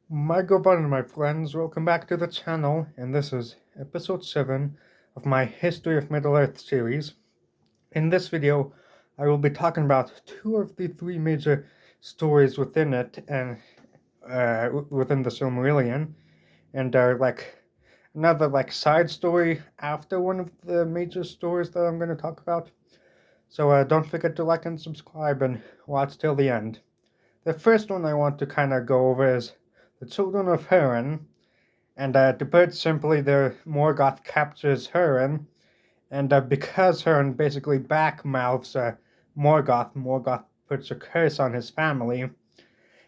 My good buddy and my friends, welcome back to the channel, and this is episode 7 of my History of Middle-earth series. In this video, I will be talking about two of the three major stories within it, and within the Silmarillion, and another side story after one of the major stories that I'm going to talk about. So don't forget to like and subscribe and watch till the end. The first one I want to kind of go over is the Children of Heron. And to put it simply, the Morgoth captures Huron, and because Huron basically backmouths Morgoth puts a curse on his family,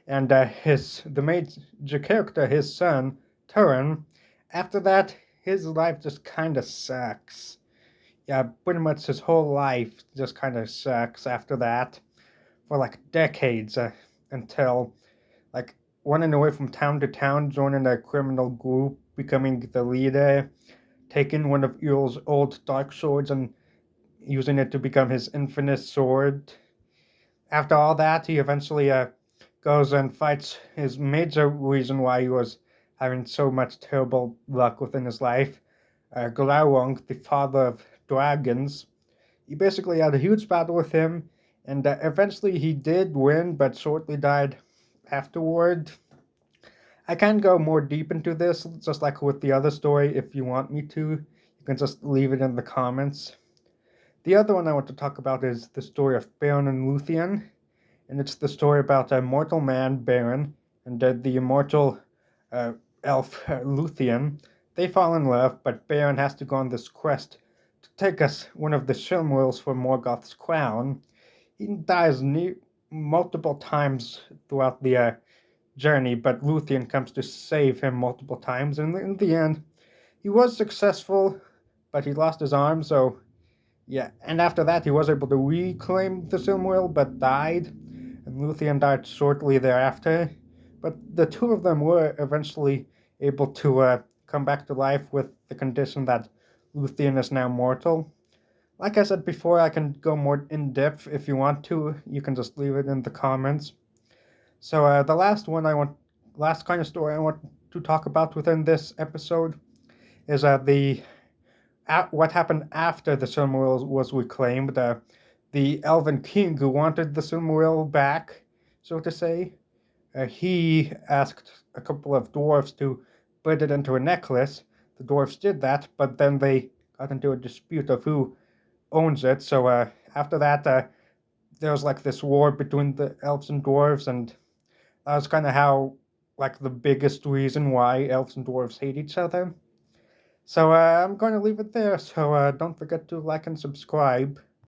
and the major character, his son Turin, after that, his life just kind of sucks. Yeah, pretty much his whole life just kind of sucks after that for like decades until like running away from town to town, joining a criminal group, becoming the leader, taking one of Earl's old dark swords and using it to become his infinite sword. After all that, he eventually goes and fights his major reason why he was having so much terrible luck within his life, Glaurung, the father of dragons. He basically had a huge battle with him, and eventually he did win, but shortly died afterward. I can go more deep into this, just like with the other story, if you want me to. You can just leave it in the comments. The other one I want to talk about is the story of Baron and Luthien, and it's the story about a mortal man, Baron, and the immortal uh, elf, Luthien. They fall in love, but Baron has to go on this quest to take us one of the Silmarils for Morgoth's crown. He dies multiple times throughout the journey, but Luthien comes to save him multiple times, and in the end, he was successful, but he lost his arm, so yeah. And after that, he was able to reclaim the Silmaril, but died, and Luthien died shortly thereafter. But the two of them were eventually able to come back to life with the condition that Luthien is now mortal. Like I said before, I can go more in depth if you want to. You can just leave it in the comments. So the last kind of story I want to talk about within this episode is the what happened after the Silmaril was reclaimed. The Elven King who wanted the Silmaril back, so to say, he asked a couple of dwarves to put it into a necklace. The dwarves did that, but then they got into a dispute of who owns it. So after that, there was like this war between the elves and dwarves, and that was kind of how, like, the biggest reason why elves and dwarves hate each other. So I'm going to leave it there. So don't forget to like and subscribe.